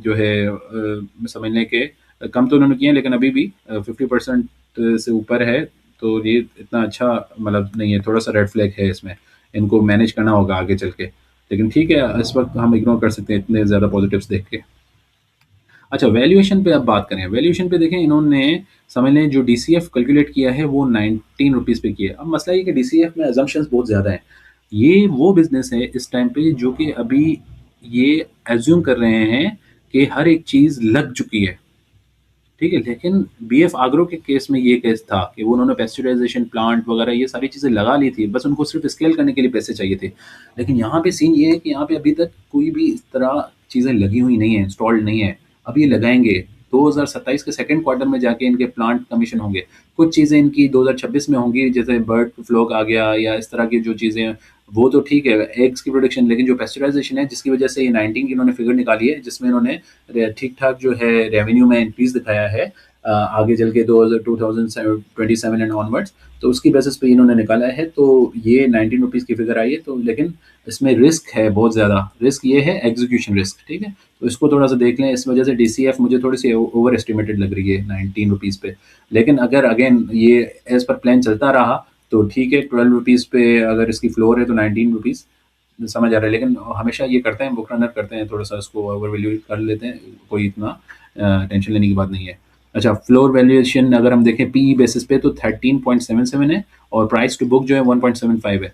जो है समझ लें कि कम तो उन्होंने किए हैं, लेकिन अभी भी 50% से ऊपर है, तो ये इतना अच्छा मतलब नहीं है, थोड़ा सा रेड फ्लैग है इसमें। इनको मैनेज करना होगा आगे चल के, लेकिन ठीक है, इस वक्त हम इग्नोर कर सकते हैं इतने ज़्यादा पॉजिटिव्स देख के। अच्छा, वैल्यूएशन पे अब बात करें। वैल्यूएशन पे देखें, इन्होंने समझ लें जो DCF कैलकुलेट किया है वो 19 रुपीज़ पे किया है। अब मसला ये कि DCF में अजम्पशंस बहुत ज़्यादा हैं। ये वो बिज़नेस है इस टाइम पे जो कि अभी ये एज़्यूम कर रहे हैं कि हर एक चीज़ लग चुकी है। ठीक है, लेकिन BF आग्रो के केस में ये केस था कि वो उन्होंने पेस्चराइज़ेशन प्लांट वगैरह ये सारी चीज़ें लगा ली थी, बस उनको सिर्फ़ स्केल करने के लिए पैसे चाहिए थे। लेकिन यहाँ पे सीन ये है कि यहाँ पे अभी तक कोई भी इस तरह चीज़ें लगी हुई नहीं हैं, इंस्टॉल्ड नहीं है। अब ये लगाएँगे, 2027 के सेकंड क्वार्टर में जाके इनके प्लांट कमीशन होंगे। कुछ चीज़ें इनकी 2026 में होंगी, जैसे बर्ड फ्लू आ गया या इस तरह की जो चीज़ें हैं, वो तो ठीक है, एग्स की प्रोडक्शन। लेकिन जो पेस्चराइज़ेशन है, जिसकी वजह से ये 19 की इन्होंने फिगर निकाली है, जिसमें इन्होंने ठीक-ठाक जो है रेवेन्यू में इंक्रीज़ दिखाया है, आगे चल के 2027 एंड ऑनवर्ड्स, तो उसकी बेसिस पे इन्होंने निकाला है। तो ये 19 रुपीज़ की फिगर आई है, तो लेकिन इसमें रिस्क है बहुत ज़्यादा। रिस्क ये है एग्जीक्यूशन रिस्क, ठीक है, तो इसको थोड़ा सा देख लें। इस वजह से DCF मुझे थोड़ी सी ओवर एस्टिमेटेड लग रही है 19 रुपीज़ पे। लेकिन अगर अगेन ये एज पर प्लान चलता रहा तो ठीक है, 12 रुपीज़ पे अगर इसकी फ्लोर है तो 19 रुपीज़ समझ आ रहा है। लेकिन हमेशा ये करते हैं, बुक रनर करते हैं, थोड़ा सा इसको ओवर वैल्यू कर लेते हैं, कोई इतना टेंशन लेने की बात नहीं है। अच्छा, फ्लोर वैल्यूएशन अगर हम देखें पीई बेसिस पे तो 13.77 है, और प्राइस टू बुक जो है 1.75 है।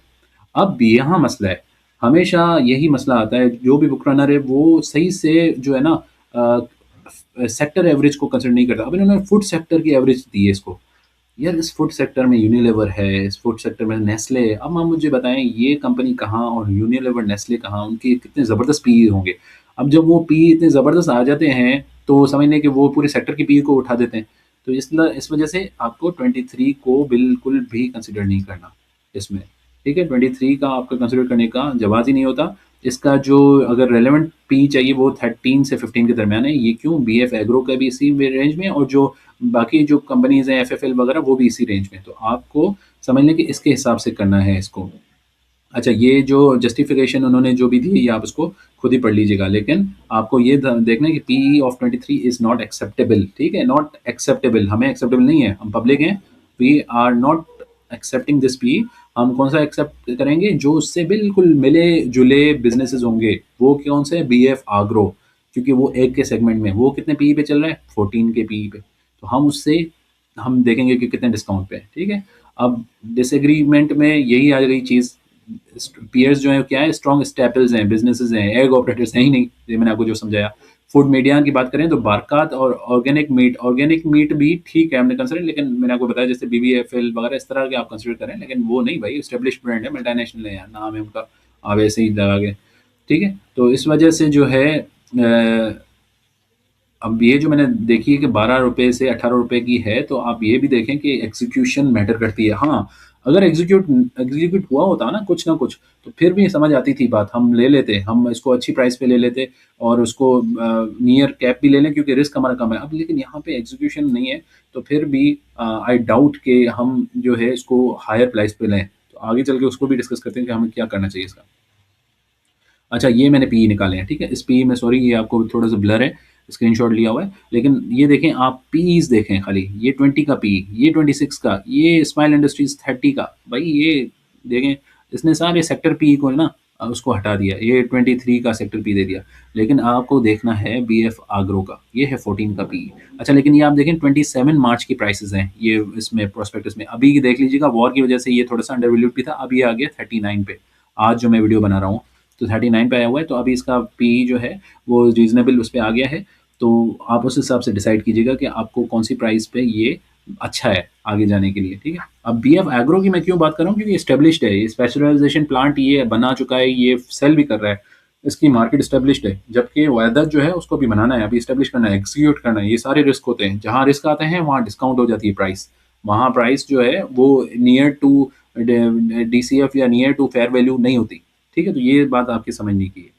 अब यहाँ मसला है, हमेशा यही मसला आता है, जो भी बुक रनर है वो सही से जो है ना सेक्टर एवरेज को कंसिडर नहीं करता। अब इन्होंने फूड सेक्टर की एवरेज दी है इसको। यार इस फूड सेक्टर में यूनिलीवर है, इस फूड सेक्टर में नेस्ले है। अब आप मुझे बताएं ये कंपनी कहाँ और यूनिलीवर नेस्ले कहाँ, उनके कितने ज़बरदस्त पी होंगे। अब जब वो पी इतने ज़बरदस्त आ जाते हैं तो समझ लें कि वो पूरे सेक्टर की पी को उठा देते हैं। तो इस वजह से आपको 23 को बिल्कुल भी कंसिडर नहीं करना इसमें, ठीक है। 23 का आपका कंसिडर करने का जवाब ही नहीं होता। इसका जो अगर रेलेवेंट पी चाहिए वो 13 से 15 के दरमियान है। ये क्यों, BF एग्रो का भी इसी रेंज में, और जो बाकी जो कंपनीज हैं FFL वगैरह वो भी इसी रेंज में। तो आपको समझ लें कि इसके हिसाब से करना है इसको। अच्छा, ये जो जस्टिफिकेशन उन्होंने जो भी दी ये आप उसको खुद ही पढ़ लीजिएगा। लेकिन आपको ये देखना है कि PE of 23 is not acceptable, ठीक है, नॉट एक्सेप्टेबल, हमें एक्सेप्टेबल नहीं है, हम पब्लिक हैं, we are not accepting this PE। हम कौन सा एक्सेप्ट करेंगे, जो उससे बिल्कुल मिले जुले बिजनेसेस होंगे। वो कौन से, BF आग्रो, क्योंकि वो एक के सेगमेंट में वो कितने PE पे चल रहा है, 14 के PE पे, तो हम उससे हम देखेंगे कि कितने डिस्काउंट पे है, ठीक है। अब डिसएग्रीमेंट में यही आ गई चीज़। पीयर्स जो है क्या है, स्ट्रॉन्ग स्टेपल्स हैं, बिजनेसेस हैं, एग ऑपरेटर्स हैं ही नहीं, ये मैंने आपको जो समझाया। फूड मीडिया की बात करें तो बारकात और ऑर्गेनिक मीट भी ठीक है हमने कंसिडर, लेकिन मैंने आपको बताया जैसे BBFL वगैरह इस तरह के आप कंसिडर करें, लेकिन वो नहीं भाई, स्टेब्लिश ब्रांड है, मल्टीनेशनल है, नाम है उनका, आप ऐसे ही लगा के, ठीक है। तो इस वजह से जो है अब ये जो मैंने देखी है कि 12 रुपए से 18 रुपए की है, तो आप ये भी देखें कि एग्जीक्यूशन मैटर करती है। हाँ, अगर एग्जीक्यूट हुआ होता ना कुछ, तो फिर भी समझ आती थी बात, हम ले लेते, हम इसको अच्छी प्राइस पे ले लेते, और उसको नियर कैप भी ले लें क्योंकि रिस्क हमारा कम है। अब लेकिन यहाँ पे एग्जीक्यूशन नहीं है, तो फिर भी आई डाउट कि हम जो है इसको हायर प्राइस पे लें। तो आगे चल के उसको भी डिस्कस करते हैं कि हमें क्या करना चाहिए इसका। अच्छा, ये मैंने PE निकाले हैं, ठीक है। इस PE में सॉरी ये आपको थोड़ा सा ब्लर है, स्क्रीनशॉट लिया हुआ है, लेकिन ये देखें आप, PEs देखें खाली, ये 20 का PE, ये 26 का, ये स्माइल इंडस्ट्रीज 30 का, भाई ये देखें, इसने सारे सेक्टर PE को ना उसको हटा दिया, ये 23 का सेक्टर PE दे दिया। लेकिन आपको देखना है BF आग्रो का, ये है 14 का PE। अच्छा, लेकिन ये आप देखें 27 मार्च की प्राइसेस हैं ये इसमें प्रोस्पेक्टस में, अभी देख लीजिएगा, वॉर की वजह से ये थोड़ा सा अंडर वैल्यूड भी था, अब ये आ गया 39 पे, आज जो मैं वीडियो बना रहा हूँ, तो 39 पे आया हुआ है। तो अभी इसका PE जो है वो रीजनेबल उस पे आ गया है। तो आप उस हिसाब से डिसाइड कीजिएगा कि आपको कौन सी प्राइस पे ये अच्छा है आगे जाने के लिए, ठीक है। अब BF एग्रो की मैं क्यों बात कर रहा हूँ, क्योंकि स्टेब्लिश्ड है, ये स्पेशलाइजेशन प्लांट ये बना चुका है, ये सेल भी कर रहा है, इसकी मार्केट स्टेब्लिश्ड है। जबकि वायदा जो है उसको भी बनाना है, अभी स्टेब्लिश करना है, एग्जीक्यूट करना है। ये सारे रिस्क होते हैं, जहाँ रिस्क आते हैं वहाँ डिस्काउंट हो जाती है प्राइस, वहाँ प्राइस जो है वो नियर टू DCF या नियर टू फेयर वैल्यू नहीं होती, ठीक है। तो ये बात आपकी समझने की है,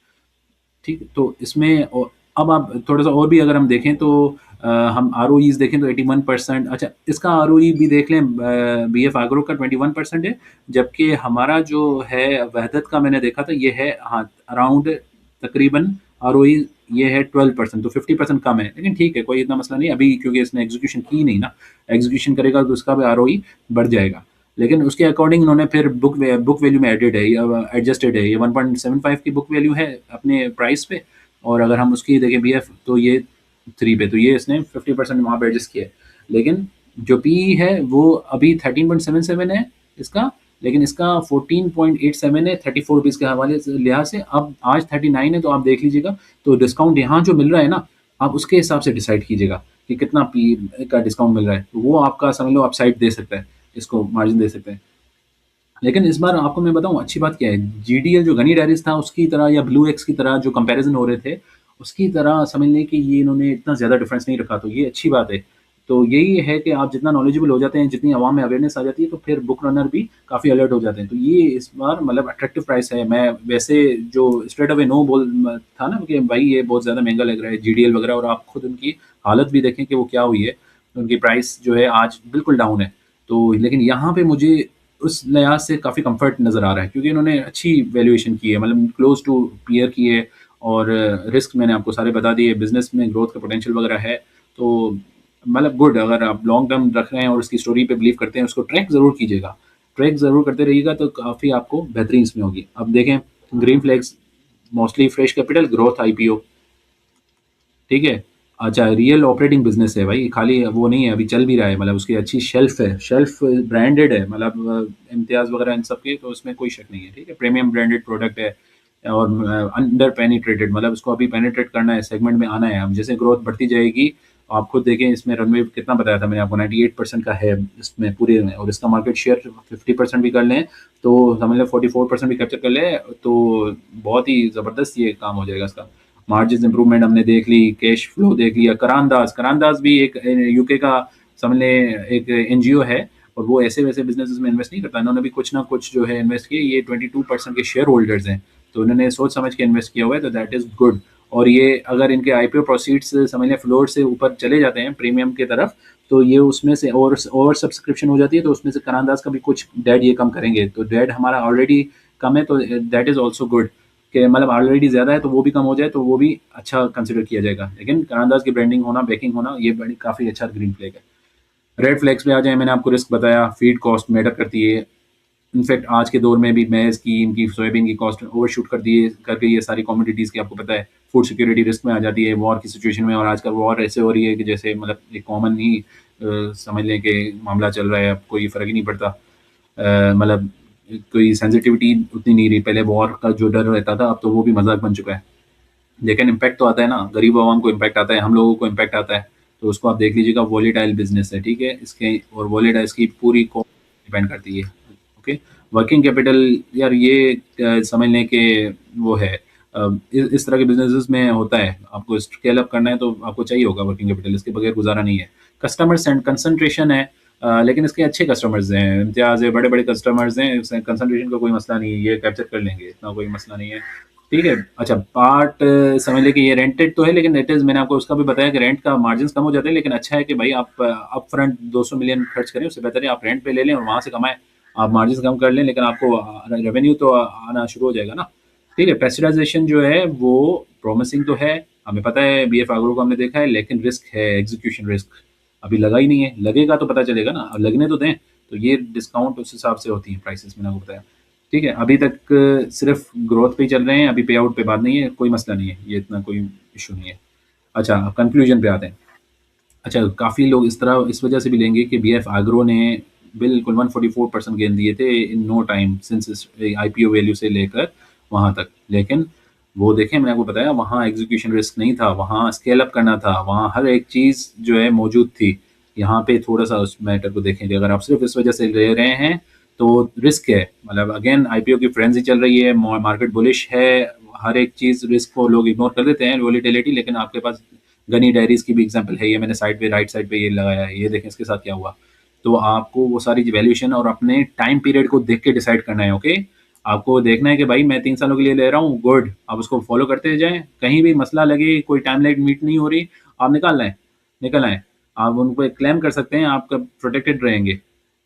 ठीक है। तो इसमें अब आप थोड़ा सा और भी अगर हम देखें तो हम ROEs देखें तो 81%। अच्छा, इसका ROE भी देख लें, BF एग्रो का 21% है, जबकि हमारा जो है वहदत का मैंने देखा था ये है, हाँ, अराउंड तकरीबन ROE ये है 12%, तो 50% कम है, लेकिन ठीक है, कोई इतना मसला नहीं अभी, क्योंकि इसने एग्जीक्यूशन की नहीं ना। एग्जीक्यूशन करेगा तो उसका भी ROE बढ़ जाएगा, लेकिन उसके अकॉर्डिंग इन्होंने फिर बुक वैल्यू में एडेड है, या एडजस्टेड है, ये 1.75 की बुक वैल्यू है अपने प्राइस पे, और अगर हम उसकी देखें BF तो ये 3 पे, तो ये इसने 50% वहाँ पे एडजस्ट किया है। लेकिन जो PE है वो अभी 13.77 है इसका, लेकिन इसका 14.87 है 34 रुपीज़ के हवाले से लिहाज से। अब आज 39 है, तो आप देख लीजिएगा, तो डिस्काउंट यहाँ जो मिल रहा है ना, आप उसके हिसाब से डिसाइड कीजिएगा कि कितना PE का डिस्काउंट मिल रहा है, तो वो आपका समझ लो अपसाइड दे सकता है, इसको मार्जिन दे सकते हैं। लेकिन इस बार आपको मैं बताऊँ अच्छी बात क्या है, GDL जो गनी डायरीज था उसकी तरह, या ब्लू एक्स की तरह जो कंपैरिजन हो रहे थे, उसकी तरह समझ लें कि ये इन्होंने इतना ज़्यादा डिफरेंस नहीं रखा, तो ये अच्छी बात है। तो यही है कि आप जितना नॉलेजेबल हो जाते हैं, जितनी आवाम में अवेयरनेस आ जाती है, तो फिर बुक रनर भी काफ़ी अलर्ट हो जाते हैं। तो ये इस बार मतलब अट्रैक्टिव प्राइस है। मैं वैसे जो स्ट्रेट अवे नो बोल था ना कि भाई ये बहुत ज़्यादा महंगा लग रहा है GDL वगैरह, और आप खुद उनकी हालत भी देखें कि वो क्या हुई है। उनकी प्राइस जो है आज बिल्कुल डाउन है। तो लेकिन यहाँ पे मुझे उस लिहाज से काफ़ी कम्फ़र्ट नज़र आ रहा है क्योंकि इन्होंने अच्छी वैल्यूएशन की है, मतलब क्लोज़ टू पीयर की है और रिस्क मैंने आपको सारे बता दिए, बिज़नेस में ग्रोथ का पोटेंशियल वगैरह है। तो मतलब गुड, अगर आप लॉन्ग टर्म रख रहे हैं और उसकी स्टोरी पे बिलीव करते हैं, उसको ट्रैक ज़रूर कीजिएगा। ट्रैक ज़रूर करते रहिएगा तो काफ़ी आपको बेहतरीन इसमें होगी। अब देखें green flags mostly fresh capital growth IPO, ठीक है? अच्छा, रियल ऑपरेटिंग बिज़नेस है भाई, खाली वो नहीं है, अभी चल भी रहा है, मतलब उसकी अच्छी शेल्फ़ है, शेल्फ़ ब्रांडेड है, मतलब इम्तियाज़ वगैरह इन सब के, तो उसमें कोई शक नहीं है, ठीक है? प्रीमियम ब्रांडेड प्रोडक्ट है और अंडर पेनिट्रेटेड, मतलब उसको अभी पेनिट्रेट करना है, सेगमेंट में आना है। अब जैसे ग्रोथ बढ़ती जाएगी, आप खुद देखें इसमें रनवे कितना बताया था मैंने आपको, 98% का है इसमें पूरे में, और इसका मार्केट शेयर 50% भी कर लें, तो समझ लें 44% भी कैप्चर कर लें, तो बहुत ही ज़बरदस्त ये काम हो जाएगा इसका। मार्जिन इंप्रूवमेंट हमने देख ली, कैश फ्लो देख लिया, करानदाज करानदाज भी एक यूके का समझ लें एक एनजीओ है और वो ऐसे वैसे बिजनेसेस में इन्वेस्ट नहीं करता, इन्होंने भी कुछ ना कुछ जो है इन्वेस्ट किए, ये 22% के शेयर होल्डर्स हैं, तो इन्होंने सोच समझ के इन्वेस्ट किया हुआ है, तो दैट इज़ गुड। और ये अगर इनके आईपीओ प्रोसीड्स समझ लें फ्लोर से ऊपर चले जाते हैं प्रीमियम की तरफ, तो ये उसमें से और सब्सक्रिप्शन हो जाती है, तो उसमें से करानदाज का भी कुछ डेट ये कम करेंगे, तो डेट हमारा ऑलरेडी कम है, तो दैट इज़ ऑल्सो गुड कि मतलब ऑलरेडी ज़्यादा है तो वो भी कम हो जाए तो वो भी अच्छा कंसिडर किया जाएगा। लेकिन करानदाज की ब्रांडिंग होना, बैकिंग होना, ये बड़ी काफ़ी अच्छा ग्रीन फ्लैग है। रेड फ्लैग्स पे आ जाए, मैंने आपको रिस्क बताया, फीड कॉस्ट मैटर करती है। इनफैक्ट आज के दौर में भी मैज़ की, इनकी सोयाबीन की कॉस्ट ओवरशूट कर गई है सारी कमोडिटीज़ की, आपको पता है। फूड सिक्योरिटी रिस्क में आ जाती है वॉर की सिचुएशन में, और आजकल वॉर ऐसे हो रही है कि जैसे मतलब एक कॉमन ही समझ लें कि मामला चल रहा है, अब कोई फ़र्क ही नहीं पड़ता। मतलब कोई सेंसिटिविटी उतनी नहीं रही, पहले वॉर का जो डर रहता था अब तो वो भी मजाक बन चुका है। लेकिन इम्पैक्ट तो आता है ना, गरीब आवाम को इम्पैक्ट आता है, हम लोगों को इम्पैक्ट आता है, तो उसको आप देख लीजिएगा, वॉलेटाइल बिजनेस है, ठीक है, इसके और वॉलेटाइल इसकी पूरी को डिपेंड करती है। ओके, वर्किंग कैपिटल, यार ये समझ लें कि वो है इस तरह के बिजनेसेस में होता है, आपको स्केल अप करना है तो आपको चाहिए होगा वर्किंग कैपिटल, इसके बगैर गुजारा नहीं है। कस्टमर कंसंट्रेशन है, लेकिन इसके अच्छे कस्टमर्स हैं, इम्तियाज़ है, बड़े बड़े कस्टमर्स हैं, कंसंट्रेशन का कोई मसला नहीं है, ये कैप्चर कर लेंगे, इतना कोई मसला नहीं है, ठीक है। अच्छा, पार्ट समझ लें कि ये रेंटेड तो है, लेकिन इट इज़, मैंने आपको उसका भी बताया कि रेंट का मार्जिन कम हो जाते हैं, लेकिन अच्छा है कि भाई आप अप फ्रंट 200 मिलियन खर्च करें, उससे बेहतर है आप रेंट पे ले लें और वहाँ से कमाएं। आप मार्जिन कम कर लें, लेकिन आपको रेवेन्यू तो आना शुरू हो जाएगा ना, ठीक है। प्रेशराइजेशन जो है वो प्रॉमिसिंग तो है, हमें पता है, बीएफ एग्रो को हमने देखा है, लेकिन रिस्क है, एग्जीक्यूशन रिस्क अभी लगा ही नहीं है, लगेगा तो पता चलेगा ना, अब लगने तो दें। तो ये डिस्काउंट उस हिसाब से होती है प्राइसेस, मैंने आपको बताया, ठीक है। अभी तक सिर्फ ग्रोथ पे ही चल रहे हैं, अभी पे आउट पे बात नहीं है, कोई मसला नहीं है, ये इतना कोई इशू नहीं है। अच्छा, कंक्लूजन पे आते हैं। अच्छा, काफ़ी लोग इस वजह से भी लेंगे कि बीएफ एग्रो ने बिल्कुल 144% गेन दिए थे in no time since IPO value से लेकर वहाँ तक, लेकिन वो देखें, मैंने आपको बताया वहाँ एग्जीक्यूशन रिस्क नहीं था, वहाँ स्केल अप करना था, वहाँ हर एक चीज़ जो है मौजूद थी। यहाँ पे थोड़ा सा उस मैटर को देखें कि अगर आप सिर्फ इस वजह से ले रहे हैं तो रिस्क है, मतलब अगेन आईपीओ की फ्रेंजी चल रही है, मार्केट बुलिश है, हर एक चीज़ रिस्क को लोग इग्नोर कर देते हैं, वोलेटिलिटी, लेकिन आपके पास गनी डायरीज की भी एग्जांपल है, ये मैंने साइड पे राइट साइड पे ये लगाया है, ये देखें इसके साथ क्या हुआ। तो आपको वो सारी वैल्यूएशन और अपने टाइम पीरियड को देख के डिसाइड करना है, ओके। आपको देखना है कि भाई मैं 3 सालों के लिए ले रहा हूँ, गुड, आप उसको फॉलो करते जाएं, कहीं भी मसला लगे, कोई टाइम लाइन मीट नहीं हो रही, आप निकल आए, आप उनको क्लेम कर सकते हैं, आप प्रोटेक्टेड रहेंगे,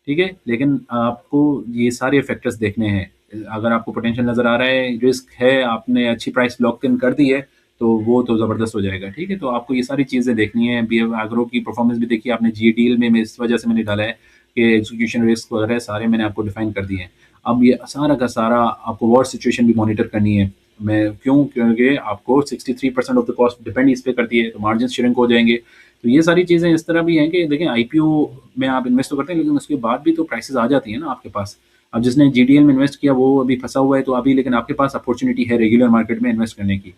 ठीक है। लेकिन आपको ये सारे फैक्टर्स देखने हैं, अगर आपको पोटेंशियल नज़र आ रहा है, रिस्क है, आपने अच्छी प्राइस लॉक इन कर दी है, तो वो तो ज़बरदस्त हो जाएगा, ठीक है। तो आपको ये सारी चीज़ें देखनी है, बीएफ एग्रो की परफॉर्मेंस भी देखिए आपने, जी डील में मैं इस वजह से मैंने डाला है कि एग्जीक्यूशन रिस्क वगैरह सारे मैंने आपको डिफाइन कर दिए हैं। अब ये सारा का सारा आपको वॉर सिचुएशन भी मॉनिटर करनी है, मैं क्यों, क्योंकि आपको 63% ऑफ द कॉस्ट डिपेंड इस पे करती है, तो मार्जिन श्रिंक हो जाएंगे। तो ये सारी चीज़ें इस तरह भी हैं कि देखें, आईपीओ में आप इन्वेस्ट तो करते हैं, लेकिन उसके बाद भी तो प्राइसेस आ जाती हैं ना आपके पास। अब जिसने जीडीएल में इन्वेस्ट किया वो अभी फंसा हुआ है, तो अभी लेकिन आपके पास अपॉर्चुनिटी है रेगुलर मार्केट में इन्वेस्ट करने की।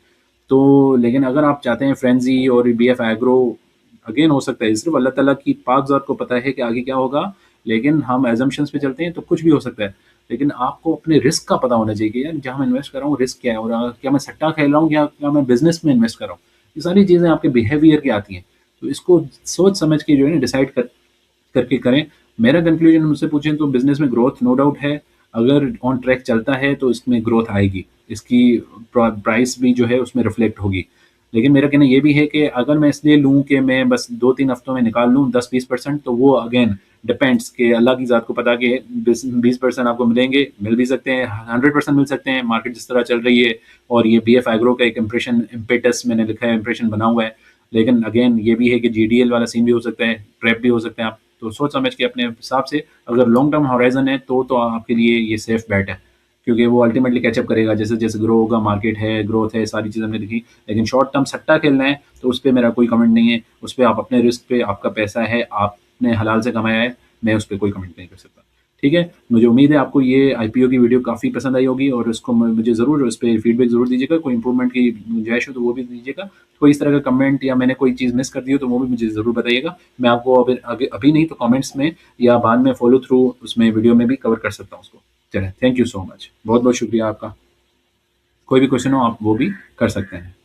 तो लेकिन अगर आप चाहते हैं फ्रेंजी और बीएफ एग्रो, अगेन हो सकता है, सिर्फ अल्लाह ताला की पाक ज़ात को पता है कि आगे क्या होगा, लेकिन हम एजम्पशंस पे चलते हैं तो कुछ भी हो सकता है। लेकिन आपको अपने रिस्क का पता होना चाहिए कि यार जहाँ मैं इन्वेस्ट कर रहा हूँ रिस्क क्या है, और क्या मैं सट्टा खेल रहा हूँ या क्या मैं बिजनेस में इन्वेस्ट कर रहा हूँ। ये सारी चीज़ें आपके बिहेवियर की आती हैं, तो इसको सोच समझ के जो है ना डिसाइड करके करें। मेरा कंक्लूजन मुझसे पूछें तो बिजनेस में ग्रोथ नो डाउट है, अगर ऑन ट्रैक चलता है तो इसमें ग्रोथ आएगी, इसकी प्राइस भी जो है उसमें रिफ्लेक्ट होगी। लेकिन मेरा कहना ये भी है कि अगर मैं इसलिए लूँ कि मैं बस 2-3 हफ्तों में निकाल लूँ 10-20% तो वो अगेन डिपेंड्स कि अल्लाह की ज़ात को पता कि 20% आपको मिलेंगे, मिल भी सकते हैं, 100% मिल सकते हैं, मार्केट जिस तरह चल रही है और ये बीएफ एग्रो का एक इम्पेटस मैंने लिखा है, इम्प्रेशन बना हुआ है। लेकिन अगेन ये भी है कि जीडीएल वाला सीन भी हो सकता है, ट्रैप भी हो सकते हैं आप। तो सोच समझ के अपने हिसाब से अगर लॉन्ग टर्म होराइज़न है तो आपके लिए ये सेफ बेट है। क्योंकि वो अल्टीमेटली कैचअप करेगा जैसे-जैसे ग्रो होगा, मार्केट है, ग्रोथ है, सारी चीज़ हमने लिखी। लेकिन शॉर्ट टर्म सट्टा खेलना है, तो उस पे मेरा कोई कमेंट नहीं है। उस पे आप अपने रिस्क पे आपका पैसा है, आपने हलाल से कमाया है, मैं उस पे कोई कमेंट नहीं कर सकता। ठीक है? मुझे उम्मीद है आपको ये आईपीओ की वीडियो काफ़ी पसंद आई होगी और उसको मुझे ज़रूर उस पे फीडबैक ज़रूर दीजिएगा। कोई इम्प्रूवमेंट की गुंजाइश हो तो वो भी दीजिएगा। कोई इस तरह का कमेंट या मैंने कोई चीज़ मिस कर दी हो तो वो भी मुझे ज़रूर बताइएगा। मैं आपको अभी नहीं तो कमेंट्स में या बाद में फ़ॉलो थ्रू उसमें वीडियो में भी कवर कर सकता हूँ उसको। चलें, थैंक यू सो मच। बहुत-बहुत शुक्रिया आपका। कोई भी क्वेश्चन हो आप वो भी कर सकते हैं।